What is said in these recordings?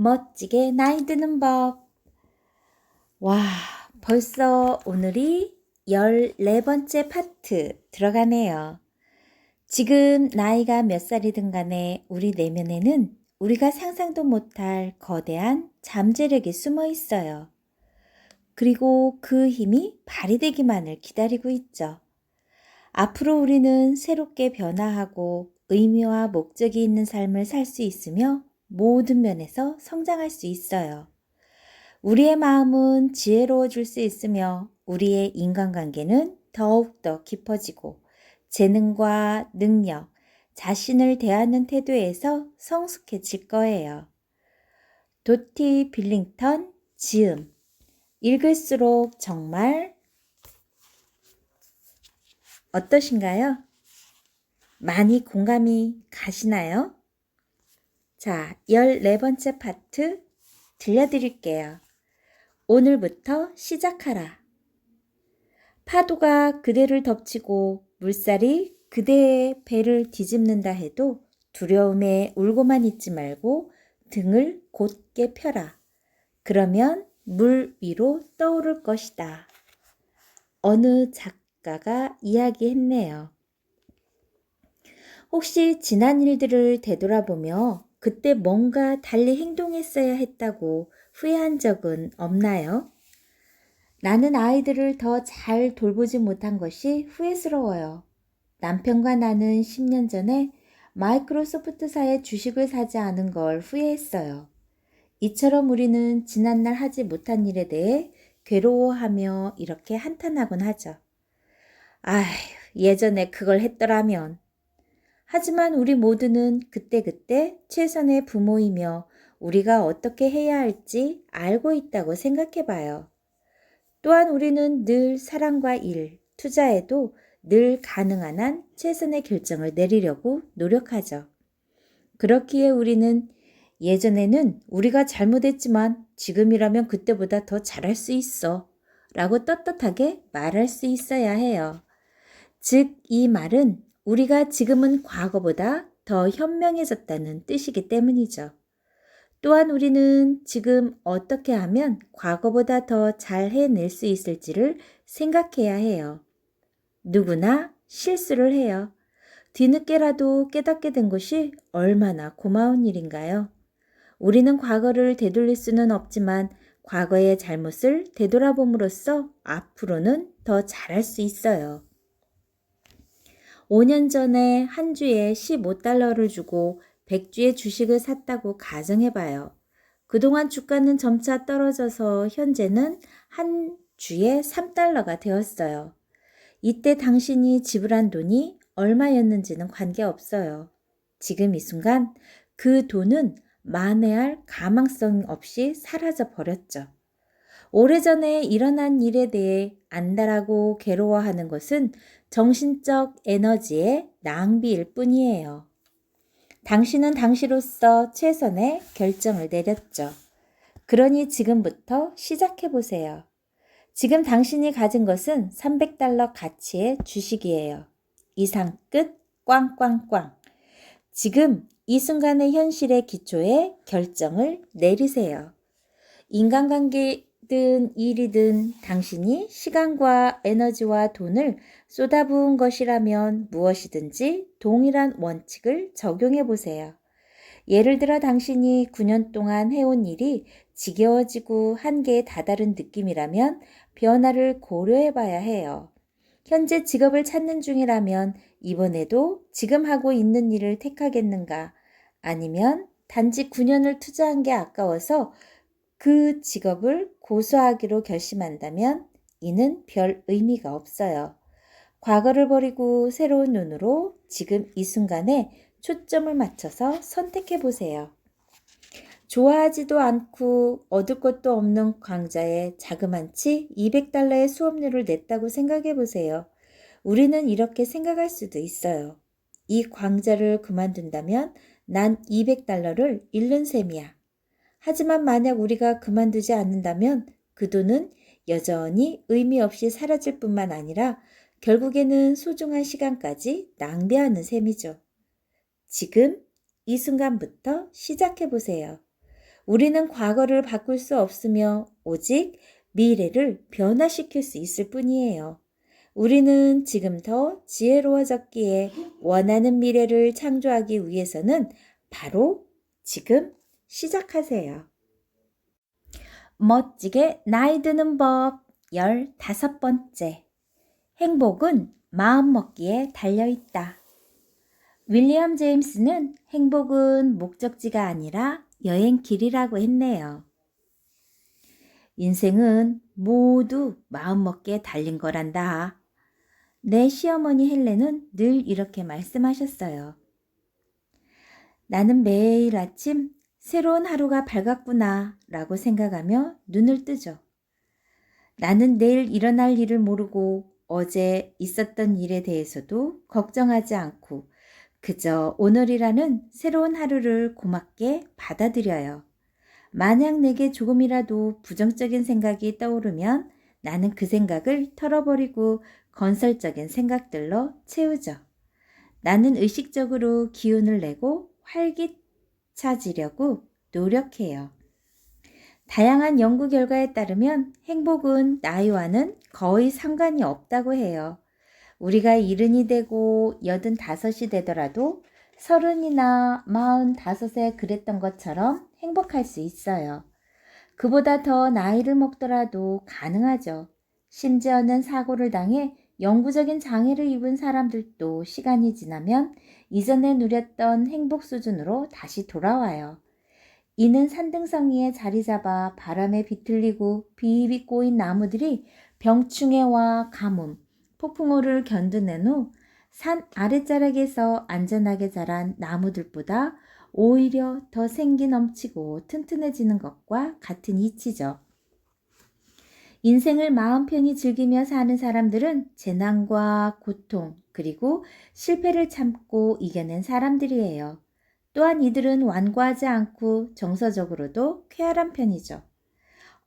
멋지게 나이 드는 법. 와, 벌써 오늘이 14번째 파트 들어가네요. 지금 나이가 몇 살이든 간에 우리 내면에는 우리가 상상도 못할 거대한 잠재력이 숨어 있어요. 그리고 그 힘이 발휘되기만을 기다리고 있죠. 앞으로 우리는 새롭게 변화하고 의미와 목적이 있는 삶을 살 수 있으며 모든 면에서 성장할 수 있어요. 우리의 마음은 지혜로워질 수 있으며 우리의 인간관계는 더욱더 깊어지고 재능과 능력, 자신을 대하는 태도에서 성숙해질 거예요. 도티 빌링턴 지음. 읽을수록 정말 어떠신가요? 많이 공감이 가시나요? 자, 14번째 파트 들려드릴게요. 오늘부터 시작하라. 파도가 그대를 덮치고 물살이 그대의 배를 뒤집는다 해도 두려움에 울고만 있지 말고 등을 곧게 펴라. 그러면 물 위로 떠오를 것이다. 어느 작가가 이야기했네요. 혹시 지난 일들을 되돌아보며 그때 뭔가 달리 행동했어야 했다고 후회한 적은 없나요? 나는 아이들을 더 잘 돌보지 못한 것이 후회스러워요. 남편과 나는 10년 전에 마이크로소프트사의 주식을 사지 않은 걸 후회했어요. 이처럼 우리는 지난날 하지 못한 일에 대해 괴로워하며 이렇게 한탄하곤 하죠. 아휴, 예전에 그걸 했더라면. 하지만 우리 모두는 그때그때 최선의 부모이며 우리가 어떻게 해야 할지 알고 있다고 생각해봐요. 또한 우리는 늘 사랑과 일, 투자에도 늘 가능한 한 최선의 결정을 내리려고 노력하죠. 그렇기에 우리는 예전에는 우리가 잘못했지만 지금이라면 그때보다 더 잘할 수 있어 라고 떳떳하게 말할 수 있어야 해요. 즉, 이 말은 우리가 지금은 과거보다 더 현명해졌다는 뜻이기 때문이죠. 또한 우리는 지금 어떻게 하면 과거보다 더 잘 해낼 수 있을지를 생각해야 해요. 누구나 실수를 해요. 뒤늦게라도 깨닫게 된 것이 얼마나 고마운 일인가요? 우리는 과거를 되돌릴 수는 없지만 과거의 잘못을 되돌아봄으로써 앞으로는 더 잘할 수 있어요. 5년 전에 한 주에 15달러를 주고 100주의 주식을 샀다고 가정해봐요. 그동안 주가는 점차 떨어져서 현재는 한 주에 3달러가 되었어요. 이때 당신이 지불한 돈이 얼마였는지는 관계없어요. 지금 이 순간 그 돈은 만회할 가망성 없이 사라져 버렸죠. 오래전에 일어난 일에 대해 안달하고 괴로워하는 것은 정신적 에너지의 낭비일 뿐이에요. 당신은 당시로서 최선의 결정을 내렸죠. 그러니 지금부터 시작해보세요. 지금 당신이 가진 것은 300달러 가치의 주식이에요. 이상 끝 꽝꽝꽝. 지금 이 순간의 현실의 기초에 결정을 내리세요. 인간관계든 일이든 당신이 시간과 에너지와 돈을 쏟아부은 것이라면 무엇이든지 동일한 원칙을 적용해 보세요. 예를 들어 당신이 9년 동안 해온 일이 지겨워지고 한계에 다다른 느낌이라면 변화를 고려해 봐야 해요. 현재 직업을 찾는 중이라면 이번에도 지금 하고 있는 일을 택하겠는가? 아니면 단지 9년을 투자한 게 아까워서 그 직업을 고수하기로 결심한다면 이는 별 의미가 없어요. 과거를 버리고 새로운 눈으로 지금 이 순간에 초점을 맞춰서 선택해 보세요. 좋아하지도 않고 얻을 것도 없는 광자에 자그만치 200달러의 수업료를 냈다고 생각해 보세요. 우리는 이렇게 생각할 수도 있어요. 이 광자를 그만둔다면 난 200달러를 잃는 셈이야. 하지만 만약 우리가 그만두지 않는다면 그 돈은 여전히 의미 없이 사라질 뿐만 아니라 결국에는 소중한 시간까지 낭비하는 셈이죠. 지금 이 순간부터 시작해 보세요. 우리는 과거를 바꿀 수 없으며 오직 미래를 변화시킬 수 있을 뿐이에요. 우리는 지금 더 지혜로워졌기에 원하는 미래를 창조하기 위해서는 바로 지금 시작하세요. 멋지게 나이 드는 법 15번째. 행복은 마음먹기에 달려있다. 윌리엄 제임스는 행복은 목적지가 아니라 여행길이라고 했네요. 인생은 모두 마음먹기에 달린 거란다. 내 시어머니 헬렌은 늘 이렇게 말씀하셨어요. 나는 매일 아침 새로운 하루가 밝았구나 라고 생각하며 눈을 뜨죠. 나는 내일 일어날 일을 모르고 어제 있었던 일에 대해서도 걱정하지 않고 그저 오늘이라는 새로운 하루를 고맙게 받아들여요. 만약 내게 조금이라도 부정적인 생각이 떠오르면 나는 그 생각을 털어버리고 건설적인 생각들로 채우죠. 나는 의식적으로 기운을 내고 활기차지려고 노력해요. 다양한 연구 결과에 따르면 행복은 나이와는 거의 상관이 없다고 해요. 우리가 70이 되고 85이 되더라도 30이나 45에 그랬던 것처럼 행복할 수 있어요. 그보다 더 나이를 먹더라도 가능하죠. 심지어는 사고를 당해 영구적인 장애를 입은 사람들도 시간이 지나면 이전에 누렸던 행복 수준으로 다시 돌아와요. 이는 산등성 위에 자리 잡아 바람에 비틀리고 비입이 꼬인 나무들이 병충해와 가뭄, 폭풍우를 견뎌낸 후 산 아랫자락에서 안전하게 자란 나무들보다 오히려 더 생기 넘치고 튼튼해지는 것과 같은 이치죠. 인생을 마음 편히 즐기며 사는 사람들은 재난과 고통 그리고 실패를 참고 이겨낸 사람들이에요. 또한 이들은 완고하지 않고 정서적으로도 쾌활한 편이죠.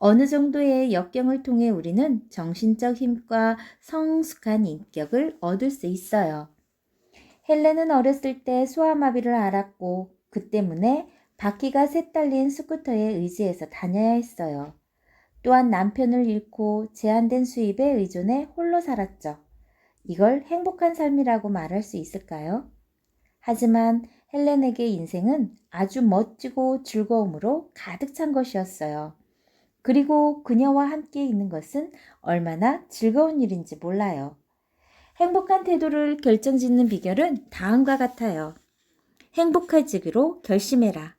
어느 정도의 역경을 통해 우리는 정신적 힘과 성숙한 인격을 얻을 수 있어요. 헬렌은 어렸을 때 소아마비를 앓았고 그 때문에 바퀴가 셋 달린 스쿠터에 의지해서 다녀야 했어요. 또한 남편을 잃고 제한된 수입에 의존해 홀로 살았죠. 이걸 행복한 삶이라고 말할 수 있을까요? 하지만 헬렌에게 인생은 아주 멋지고 즐거움으로 가득 찬 것이었어요. 그리고 그녀와 함께 있는 것은 얼마나 즐거운 일인지 몰라요. 행복한 태도를 결정짓는 비결은 다음과 같아요. 행복해지기로 결심해라.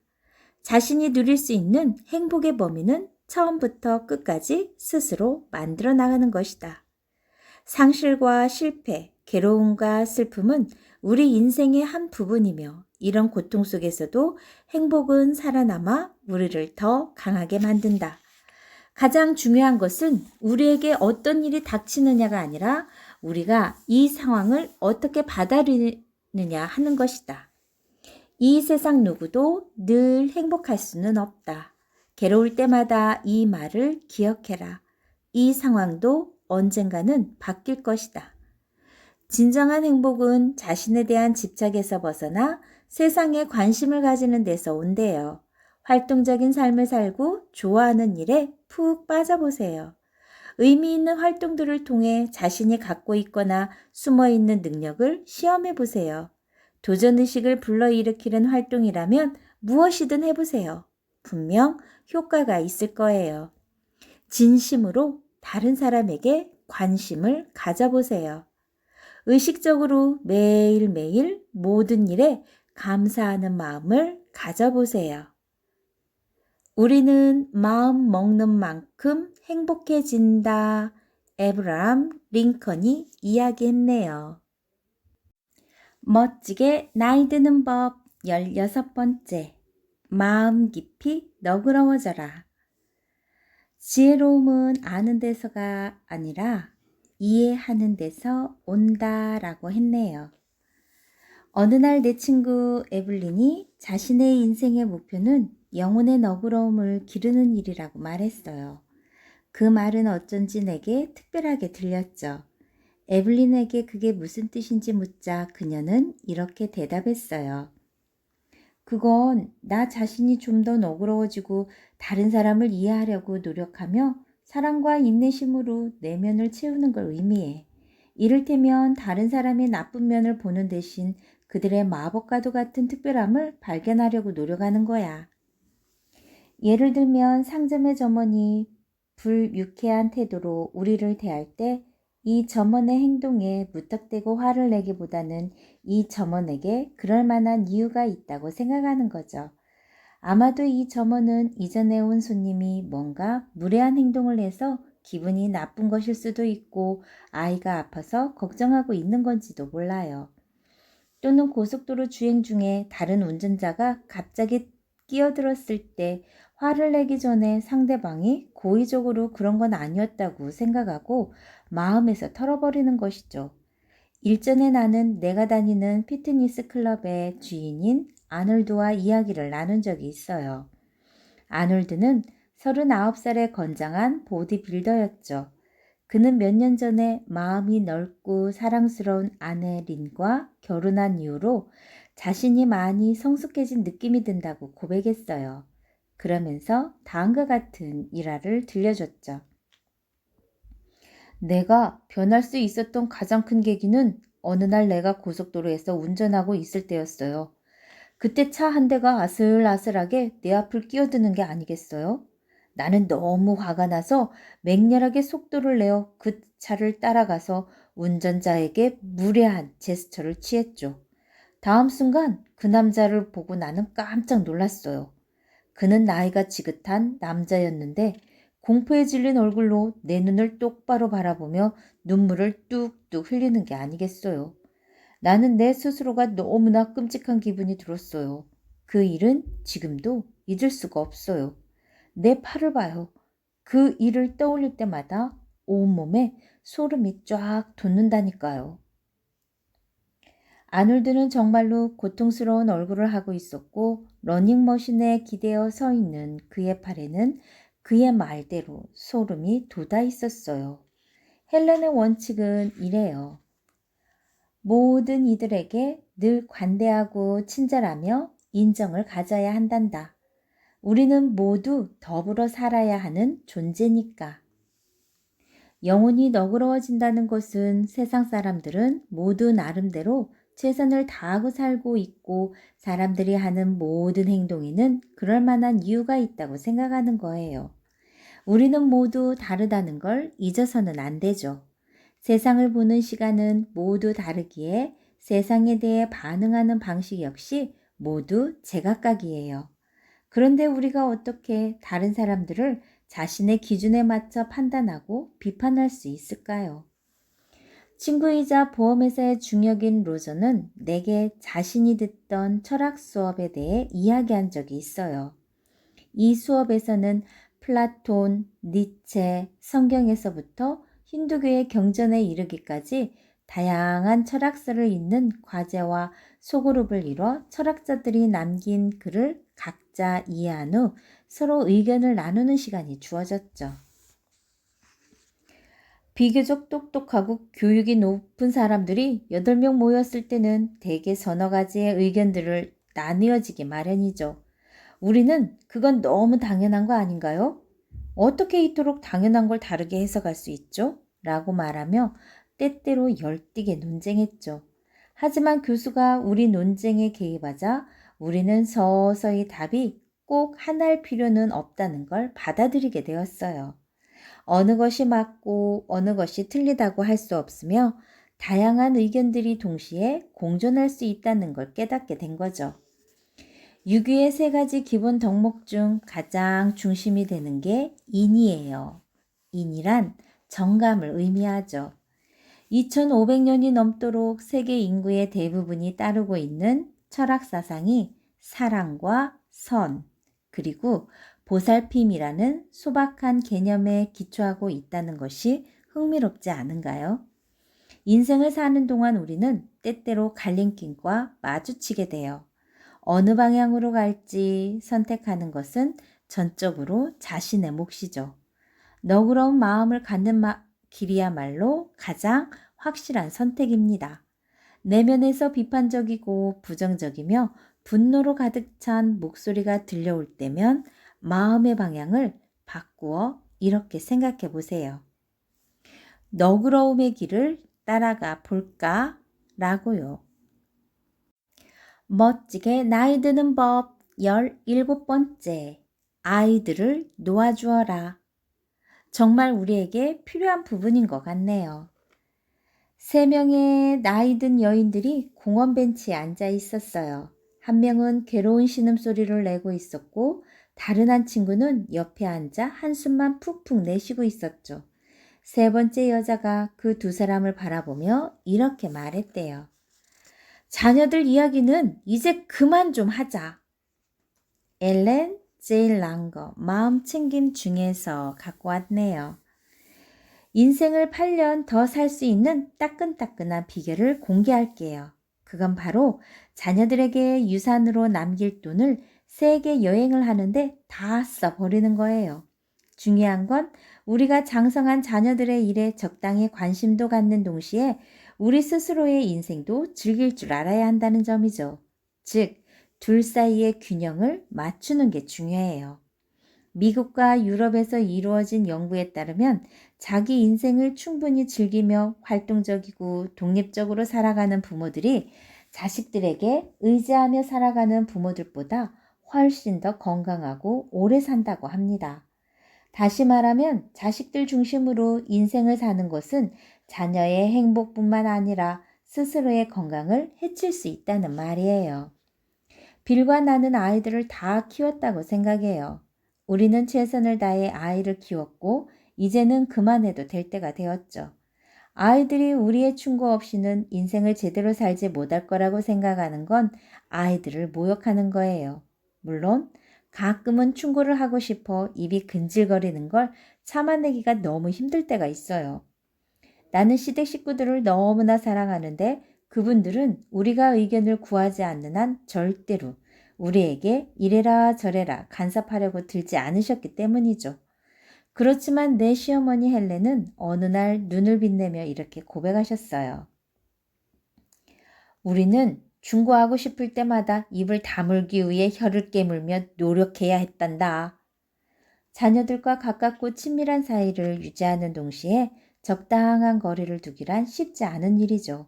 자신이 누릴 수 있는 행복의 범위는 처음부터 끝까지 스스로 만들어 나가는 것이다. 상실과 실패, 괴로움과 슬픔은 우리 인생의 한 부분이며 이런 고통 속에서도 행복은 살아남아 우리를 더 강하게 만든다. 가장 중요한 것은 우리에게 어떤 일이 닥치느냐가 아니라 우리가 이 상황을 어떻게 받아들이느냐 하는 것이다. 이 세상 누구도 늘 행복할 수는 없다. 괴로울 때마다 이 말을 기억해라. 이 상황도 언젠가는 바뀔 것이다. 진정한 행복은 자신에 대한 집착에서 벗어나 세상에 관심을 가지는 데서 온대요. 활동적인 삶을 살고 좋아하는 일에 푹 빠져보세요. 의미 있는 활동들을 통해 자신이 갖고 있거나 숨어있는 능력을 시험해보세요. 도전의식을 불러일으키는 활동이라면 무엇이든 해보세요. 분명 효과가 있을 거예요. 진심으로 다른 사람에게 관심을 가져보세요. 의식적으로 매일매일 모든 일에 감사하는 마음을 가져보세요. 우리는 마음 먹는 만큼 행복해진다. 에브라함 링컨이 이야기했네요. 멋지게 나이 드는 법 16번째. 마음 깊이 너그러워져라. 지혜로움은 아는 데서가 아니라 이해하는 데서 온다라고 했네요. 어느 날 내 친구 에블린이 자신의 인생의 목표는 영혼의 너그러움을 기르는 일이라고 말했어요. 그 말은 어쩐지 내게 특별하게 들렸죠. 에블린에게 그게 무슨 뜻인지 묻자 그녀는 이렇게 대답했어요. 그건 나 자신이 좀 더 너그러워지고 다른 사람을 이해하려고 노력하며 사랑과 인내심으로 내면을 채우는 걸 의미해. 이를테면 다른 사람의 나쁜 면을 보는 대신 그들의 마법과도 같은 특별함을 발견하려고 노력하는 거야. 예를 들면 상점의 점원이 불유쾌한 태도로 우리를 대할 때 이 점원의 행동에 무턱대고 화를 내기보다는 이 점원에게 그럴 만한 이유가 있다고 생각하는 거죠. 아마도 이 점원은 이전에 온 손님이 뭔가 무례한 행동을 해서 기분이 나쁜 것일 수도 있고 아이가 아파서 걱정하고 있는 건지도 몰라요. 또는 고속도로 주행 중에 다른 운전자가 갑자기 끼어들었을 때 화를 내기 전에 상대방이 고의적으로 그런 건 아니었다고 생각하고 마음에서 털어버리는 것이죠. 일전에 나는 내가 다니는 피트니스 클럽의 주인인 아놀드와 이야기를 나눈 적이 있어요. 아놀드는 39살의 건장한 보디빌더였죠. 그는 몇 년 전에 마음이 넓고 사랑스러운 아내 린과 결혼한 이후로 자신이 많이 성숙해진 느낌이 든다고 고백했어요. 그러면서 다음과 같은 일화를 들려줬죠. 내가 변할 수 있었던 가장 큰 계기는 어느 날 내가 고속도로에서 운전하고 있을 때였어요. 그때 차 한 대가 아슬아슬하게 내 앞을 끼어드는 게 아니겠어요? 나는 너무 화가 나서 맹렬하게 속도를 내어 그 차를 따라가서 운전자에게 무례한 제스처를 취했죠. 다음 순간 그 남자를 보고 나는 깜짝 놀랐어요. 그는 나이가 지긋한 남자였는데 공포에 질린 얼굴로 내 눈을 똑바로 바라보며 눈물을 뚝뚝 흘리는 게 아니겠어요. 나는 내 스스로가 너무나 끔찍한 기분이 들었어요. 그 일은 지금도 잊을 수가 없어요. 내 팔을 봐요. 그 일을 떠올릴 때마다 온몸에 소름이 쫙 돋는다니까요. 아놀드는 정말로 고통스러운 얼굴을 하고 있었고 러닝머신에 기대어 서 있는 그의 팔에는 그의 말대로 소름이 돋아 있었어요. 헬렌의 원칙은 이래요. 모든 이들에게 늘 관대하고 친절하며 인정을 가져야 한단다. 우리는 모두 더불어 살아야 하는 존재니까. 영혼이 너그러워진다는 것은 세상 사람들은 모두 나름대로 최선을 다하고 살고 있고 사람들이 하는 모든 행동에는 그럴 만한 이유가 있다고 생각하는 거예요. 우리는 모두 다르다는 걸 잊어서는 안 되죠. 세상을 보는 시간은 모두 다르기에 세상에 대해 반응하는 방식 역시 모두 제각각이에요. 그런데 우리가 어떻게 다른 사람들을 자신의 기준에 맞춰 판단하고 비판할 수 있을까요? 친구이자 보험회사의 중역인 로저는 내게 자신이 듣던 철학 수업에 대해 이야기한 적이 있어요. 이 수업에서는 플라톤, 니체, 성경에서부터 힌두교의 경전에 이르기까지 다양한 철학서를 읽는 과제와 소그룹을 이뤄 철학자들이 남긴 글을 각자 이해한 후 서로 의견을 나누는 시간이 주어졌죠. 비교적 똑똑하고 교육이 높은 사람들이 8명 모였을 때는 대개 서너 가지의 의견들을 나뉘어지기 마련이죠. 우리는 그건 너무 당연한 거 아닌가요? 어떻게 이토록 당연한 걸 다르게 해석할 수 있죠? 라고 말하며 때때로 열띠게 논쟁했죠. 하지만 교수가 우리 논쟁에 개입하자 우리는 서서히 답이 꼭 하나일 필요는 없다는 걸 받아들이게 되었어요. 어느 것이 맞고 어느 것이 틀리다고 할 수 없으며 다양한 의견들이 동시에 공존할 수 있다는 걸 깨닫게 된 거죠. 유기의 3가지 기본 덕목 중 가장 중심이 되는 게 인이에요. 인이란 정감을 의미하죠. 2500년이 넘도록 세계 인구의 대부분이 따르고 있는 철학 사상이 사랑과 선, 그리고 보살핌이라는 소박한 개념에 기초하고 있다는 것이 흥미롭지 않은가요? 인생을 사는 동안 우리는 때때로 갈림길과 마주치게 돼요. 어느 방향으로 갈지 선택하는 것은 전적으로 자신의 몫이죠. 너그러운 마음을 갖는 길이야말로 가장 확실한 선택입니다. 내면에서 비판적이고 부정적이며 분노로 가득 찬 목소리가 들려올 때면 마음의 방향을 바꾸어 이렇게 생각해 보세요. 너그러움의 길을 따라가 볼까? 라고요. 멋지게 나이 드는 법 17번째. 아이들을 놓아주어라. 정말 우리에게 필요한 부분인 것 같네요. 3명의 나이 든 여인들이 공원 벤치에 앉아 있었어요. 한 명은 괴로운 신음소리를 내고 있었고 다른 한 친구는 옆에 앉아 한숨만 푹푹 내쉬고 있었죠. 3번째 여자가 그 2사람을 바라보며 이렇게 말했대요. 자녀들 이야기는 이제 그만 좀 하자. 엘렌 제일 랑거 마음챙김 중에서 갖고 왔네요. 인생을 8년 더 살 수 있는 따끈따끈한 비결을 공개할게요. 그건 바로 자녀들에게 유산으로 남길 돈을 세계 여행을 하는데 다 써버리는 거예요. 중요한 건 우리가 장성한 자녀들의 일에 적당히 관심도 갖는 동시에 우리 스스로의 인생도 즐길 줄 알아야 한다는 점이죠. 즉, 둘 사이의 균형을 맞추는 게 중요해요. 미국과 유럽에서 이루어진 연구에 따르면 자기 인생을 충분히 즐기며 활동적이고 독립적으로 살아가는 부모들이 자식들에게 의지하며 살아가는 부모들보다 훨씬 더 건강하고 오래 산다고 합니다. 다시 말하면 자식들 중심으로 인생을 사는 것은 자녀의 행복뿐만 아니라 스스로의 건강을 해칠 수 있다는 말이에요. 빌과 나는 아이들을 다 키웠다고 생각해요. 우리는 최선을 다해 아이를 키웠고 이제는 그만해도 될 때가 되었죠. 아이들이 우리의 충고 없이는 인생을 제대로 살지 못할 거라고 생각하는 건 아이들을 모욕하는 거예요. 물론 가끔은 충고를 하고 싶어 입이 근질거리는 걸 참아내기가 너무 힘들 때가 있어요. 나는 시댁 식구들을 너무나 사랑하는데 그분들은 우리가 의견을 구하지 않는 한 절대로 우리에게 이래라 저래라 간섭하려고 들지 않으셨기 때문이죠. 그렇지만 내 시어머니 헬렌은 어느 날 눈을 빛내며 이렇게 고백하셨어요. 우리는 충고하고 싶을 때마다 입을 다물기 위해 혀를 깨물며 노력해야 했단다. 자녀들과 가깝고 친밀한 사이를 유지하는 동시에 적당한 거리를 두기란 쉽지 않은 일이죠.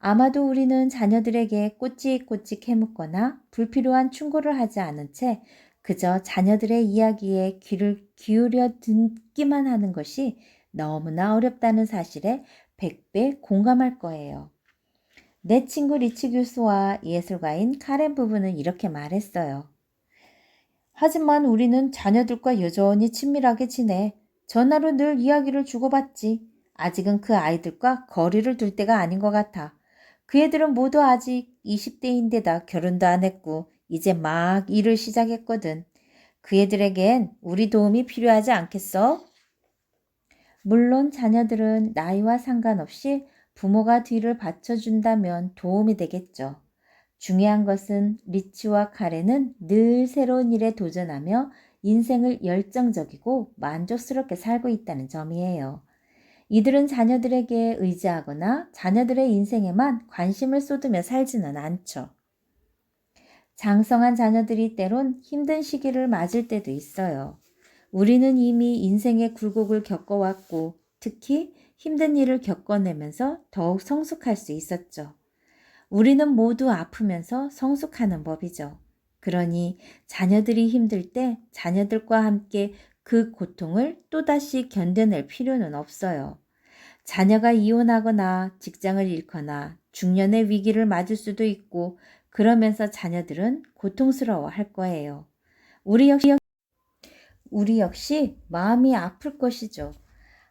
아마도 우리는 자녀들에게 꼬치꼬치 캐묻거나 불필요한 충고를 하지 않은 채 그저 자녀들의 이야기에 귀를 기울여 듣기만 하는 것이 너무나 어렵다는 사실에 100배 공감할 거예요. 내 친구 리치 교수와 예술가인 카렌 부부는 이렇게 말했어요. 하지만 우리는 자녀들과 여전히 친밀하게 지내. 전화로 늘 이야기를 주고받지. 아직은 그 아이들과 거리를 둘 때가 아닌 것 같아. 그 애들은 모두 아직 20대인데다 결혼도 안 했고 이제 막 일을 시작했거든. 그 애들에겐 우리 도움이 필요하지 않겠어? 물론 자녀들은 나이와 상관없이 부모가 뒤를 받쳐준다면 도움이 되겠죠. 중요한 것은 리치와 카렌은 늘 새로운 일에 도전하며 인생을 열정적이고 만족스럽게 살고 있다는 점이에요. 이들은 자녀들에게 의지하거나 자녀들의 인생에만 관심을 쏟으며 살지는 않죠. 장성한 자녀들이 때론 힘든 시기를 맞을 때도 있어요. 우리는 이미 인생의 굴곡을 겪어왔고 특히 힘든 일을 겪어내면서 더욱 성숙할 수 있었죠. 우리는 모두 아프면서 성숙하는 법이죠. 그러니 자녀들이 힘들 때 자녀들과 함께 그 고통을 또다시 견뎌낼 필요는 없어요. 자녀가 이혼하거나 직장을 잃거나 중년의 위기를 맞을 수도 있고 그러면서 자녀들은 고통스러워 할 거예요. 우리 역시 마음이 아플 것이죠.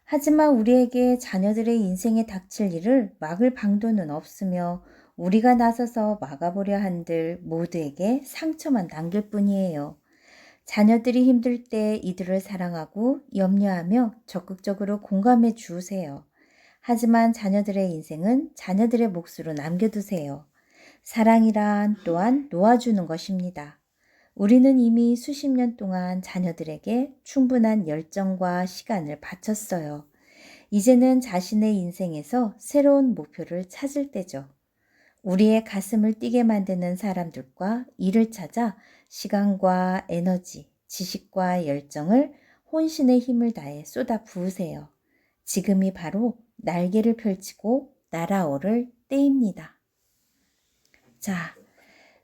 하지만 우리에게 자녀들의 인생에 닥칠 일을 막을 방도는 없으며 우리가 나서서 막아보려 한들 모두에게 상처만 남길 뿐이에요. 자녀들이 힘들 때 이들을 사랑하고 염려하며 적극적으로 공감해 주세요. 하지만 자녀들의 인생은 자녀들의 몫으로 남겨두세요. 사랑이란 또한 놓아주는 것입니다. 우리는 이미 수십 년 동안 자녀들에게 충분한 열정과 시간을 바쳤어요. 이제는 자신의 인생에서 새로운 목표를 찾을 때죠. 우리의 가슴을 뛰게 만드는 사람들과 일을 찾아 시간과 에너지, 지식과 열정을 혼신의 힘을 다해 쏟아 부으세요. 지금이 바로 날개를 펼치고 날아오를 때입니다. 자,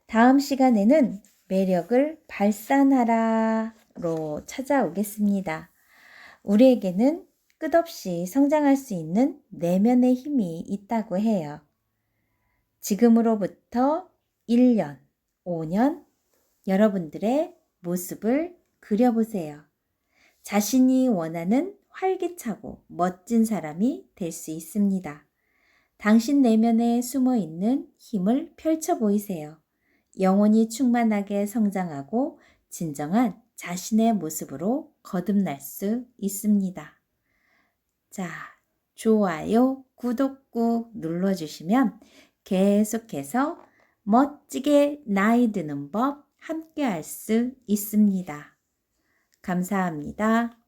다음 시간에는 매력을 발산하라로 찾아오겠습니다. 우리에게는 끝없이 성장할 수 있는 내면의 힘이 있다고 해요. 지금으로부터 1년, 5년 여러분들의 모습을 그려보세요. 자신이 원하는 활기차고 멋진 사람이 될 수 있습니다. 당신 내면에 숨어 있는 힘을 펼쳐 보이세요. 영혼이 충만하게 성장하고 진정한 자신의 모습으로 거듭날 수 있습니다. 자, 좋아요, 구독 꾹 눌러주시면 계속해서 멋지게 나이 드는 법 함께 할 수 있습니다. 감사합니다.